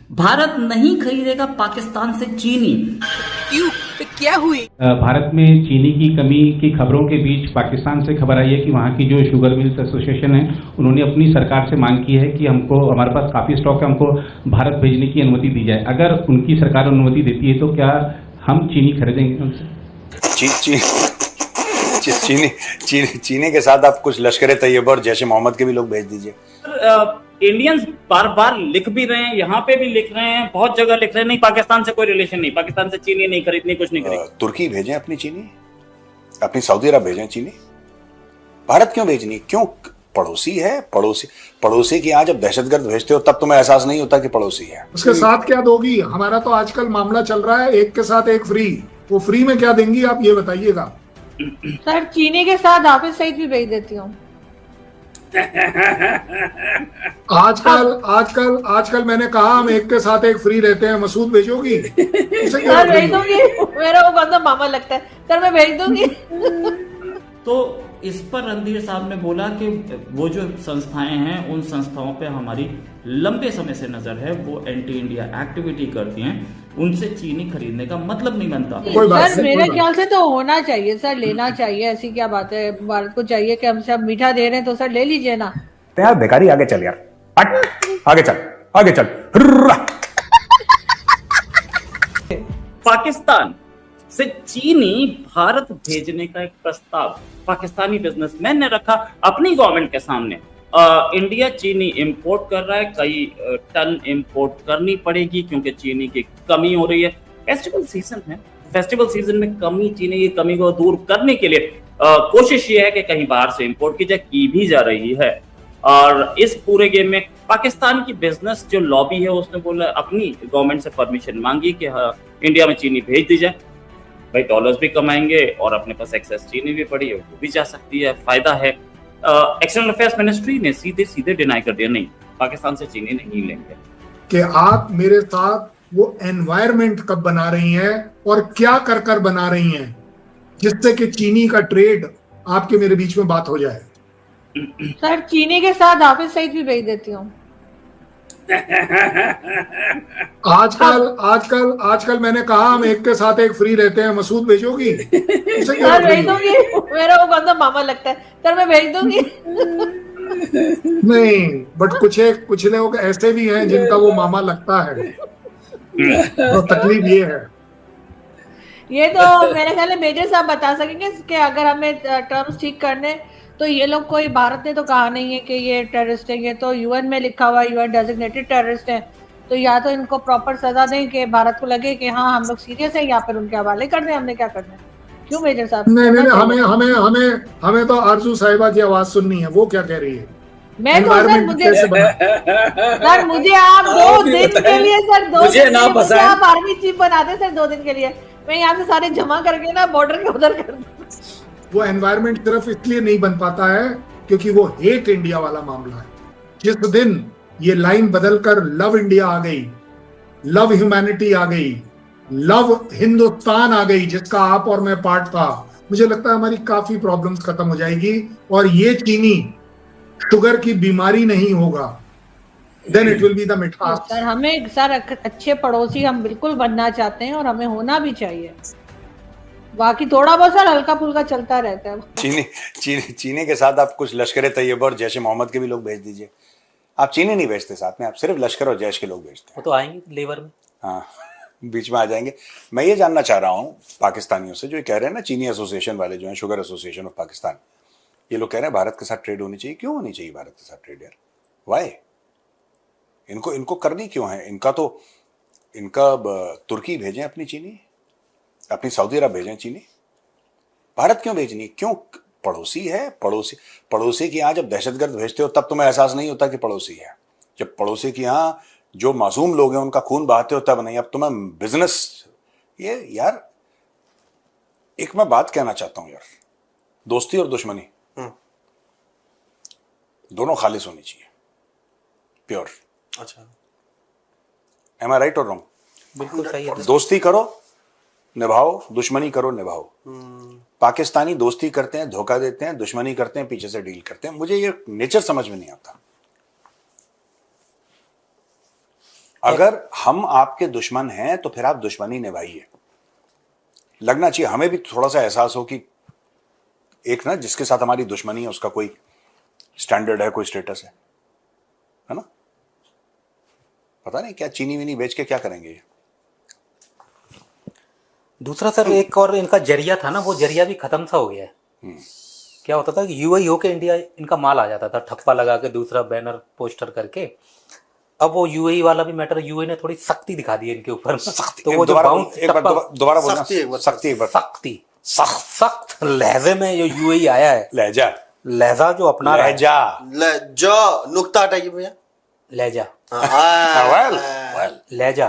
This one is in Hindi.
भारत नहीं खरीदेगा पाकिस्तान से चीनी। क्यों? क्या हुई? भारत में चीनी की कमी की खबरों के बीच पाकिस्तान से खबर आई है कि वहाँ की जो शुगर मिल्स एसोसिएशन है उन्होंने अपनी सरकार से मांग की है कि हमको, हमारे पास काफ़ी स्टॉक है, हमको भारत भेजने की अनुमति दी जाए। अगर उनकी सरकार अनुमति देती है तो क्या हम चीनी खरीदेंगे उनसे? चीनी के साथ आप कुछ लश्कर तैयबा और जैश ए मोहम्मद के भी लोग भेज दीजिए। इंडियंस बार बार लिख भी रहे हैं, यहाँ पे भी लिख रहे हैं, बहुत जगह लिख रहे हैं, नहीं पाकिस्तान से कोई रिलेशन नहीं, पाकिस्तान से चीनी नहीं खरीदनी, कुछ नहीं खरीदनी। तुर्की भेजें अपनी चीनी, अपनी सऊदी अरब भेजें चीनी। भारत क्यों भेजनी? क्यों? पड़ोसी है। पड़ोसी की आज जब दहशतगर्द भेजते हो तब तुम्हें एहसास नहीं होता कि पड़ोसी है। उसके साथ क्या दोगी? हमारा तो आजकल मामला चल रहा है एक के साथ एक फ्री। वो फ्री में क्या देंगी आप ये बताइएगा। सर चीनी के साथ हाफिज सईद भी भेज देती हूँ। आजकल मैंने कहा हम एक के साथ एक फ्री रहते हैं। मसूद भेजोगी? सर भेज दूंगी, मेरा वो बंदा मामा लगता है, सर मैं भेज दूंगी। तो इस पर रणधीर साहब ने बोला कि वो जो संस्थाएं हैं उन संस्थाओं पे हमारी लंबे समय से नजर है, वो एंटी इंडिया एक्टिविटी करती हैं, उनसे चीनी खरीदने का मतलब नहीं बनता। सर मेरे ख्याल से तो होना चाहिए सर, लेना चाहिए, ऐसी क्या बात है। भारत को चाहिए कि हमसे अब मीठा दे रहे हैं तो सर ले लीजिए ना। यार बेकारी, आगे चल यार, आगे चल। पाकिस्तान से चीनी भारत भेजने का एक प्रस्ताव पाकिस्तानी बिजनेसमैन ने रखा अपनी गवर्नमेंट के सामने। इंडिया चीनी इंपोर्ट कर रहा है, कई टन इंपोर्ट करनी पड़ेगी क्योंकि चीनी की कमी हो रही है। फेस्टिवल सीजन है, फेस्टिवल सीजन में चीनी की कमी को दूर करने के लिए कोशिश ये है कि कहीं बाहर से इंपोर्ट की भी जा रही है। और इस पूरे गेम में पाकिस्तान की बिजनेस जो लॉबी है उसने बोला, अपनी गवर्नमेंट से परमिशन मांगी कि इंडिया में चीनी भेज दी जाए, भाई डॉलर्स भी कमाएंगे और अपने पास एक्सेस चीनी भी पड़ी है, वो भी जा सकती है, फायदा है। एक्सटर्नल अफेयर्स मिनिस्ट्री ने सीधे डिनाई कर दिया, नहीं पाकिस्तान से चीनी नहीं लेंगे। कि आप मेरे साथ वो एनवायरनमेंट कब बना रही हैं और क्या कर बना रही हैं जिससे कि चीनी का ट्रेड आपके मेरे बीच में बात हो जाए। सर चीनी के साथ हाफिज सईद भी भेज देती हूँ। आजकल मैंने कहा हम एक के साथ एक फ्री रहते हैं। मसूद भेजोगी? सर भेज दूंगी, मेरा वो बंदा मामा लगता है, सर मैं भेज दूंगी। नहीं, बट कुछ लोग ऐसे भी हैं जिनका वो मामा लगता है, तो तकलीफ ये है। ये तो मेरे ख्याल में मेजर साहब बता सकेंगे कि अगर हमें टर्म्स ठीक करने, तो ये लोग, कोई भारत ने तो कहा नहीं है कि ये टेररिस्ट है, ये तो यूएन में लिखा हुआ है, यूएन डेजिग्नेटेड टेररिस्ट है। तो या तो इनको प्रॉपर सजा दें कि भारत को लगे कि हाँ हम लोग सीरियस है, या फिर उनके हवाले कर दें, हमने क्या करना है। क्यों मेजर साहब? नहीं, हमें तो आरजू साहिबा की आवाज सुननी है, वो क्या कह रही है। मैं तो सर मुझे आप 2 दिन के लिए सर, 2 दिन ना मुझे आप आर्मी चीफ बना दे सर, 2 दिन के लिए मैं यहाँ से सारे जमा करके ना बॉर्डर के उधर कर दूं। वो एनवायरनमेंट सिर्फ इसलिए नहीं बन पाता है क्योंकि वो हेट इंडिया वाला मामला है। जिस दिन ये लाइन बदलकर लव इंडिया आ गई, लव ह्यूमैनिटी आ गई, लव हिंदुस्तान आ गई, जिसका आप और मैं पार्ट था, मुझे लगता है हमारी काफी प्रॉब्लम्स खत्म हो जाएगी और ये चीनी शुगर की बीमारी नहीं होगा। Then it will be the मिठास। सर हमें सर अच्छे पड़ोसी हम बिल्कुल बनना चाहते हैं और हमें होना भी चाहिए। बाकी थोड़ा बहुत सर हल्का फुल्का चलता रहता है। चीनी के साथ आप कुछ लश्कर तैयबा और जैश ए मोहम्मद के भी लोग भेज दीजिए। आप चीनी नहीं भेजते साथ में, आप सिर्फ लश्कर और जैश के लोग भेजते हैं। वो तो आएंगे लेबर में, हाँ बीच में आ जाएंगे। मैं ये जानना चाह रहा हूँ पाकिस्तानियों से जो कह रहे हैं ना, चीनी एसोसिएशन वाले जो हैं, शुगर एसोसिएशन ऑफ पाकिस्तान, ये लोग कह रहे हैं भारत के साथ ट्रेड होनी चाहिए। क्यों होनी चाहिए भारत के साथ ट्रेड यार? वाई? इनको करनी क्यों है? इनका तुर्की भेजें अपनी चीनी, अपनी सऊदी अरब भेजें चीनी। भारत क्यों भेजनी? क्यों? पड़ोसी है। पड़ोसी की यहाँ जब दहशतगर्द भेजते हो तब तुम्हें एहसास नहीं होता कि पड़ोसी है। जब पड़ोसी की यहाँ जो मासूम लोग हैं उनका खून बहाते हो तब नहीं। अब तुम्हें बिजनेस, ये यार एक मैं बात कहना चाहता हूं यार, दोस्ती और दुश्मनी दोनों खालिस होनी चाहिए, प्योर। अच्छा, एम आई राइट और रॉन्ग? बिल्कुल सही है। दोस्ती करो निभाओ, दुश्मनी करो निभाओ। पाकिस्तानी दोस्ती करते हैं, धोखा देते हैं, दुश्मनी करते हैं, पीछे से डील करते हैं। मुझे ये नेचर समझ में नहीं आता। अगर हम आपके दुश्मन हैं तो फिर आप दुश्मनी निभाइए। लगना चाहिए हमें भी थोड़ा सा एहसास हो कि एक ना जिसके साथ हमारी दुश्मनी है उसका कोई स्टैंडर्ड है, कोई स्टेटस है ना। पता नहीं क्या चीनी वीनी बेच के क्या करेंगे ये। दूसरा सर एक और इनका जरिया था ना, वो जरिया भी खत्म सा हो गया है। क्या होता था कि यूएई होके इंडिया इनका माल आ जाता था ठप्पा लगा के, दूसरा बैनर पोस्टर करके। अब वो यूएई वाला भी मैटर, यूएई ने थोड़ी सख्ती दिखा दी है इनके ऊपर। तो वो जो बाउंस दोबारा बोलना, सख्ती एक बार, सख्ती सख्त लहजे में जो यूएई आया है, लहजा जो अपना लहजा नुक्ता हटाइए भैया, लहजा हाँ, लहजा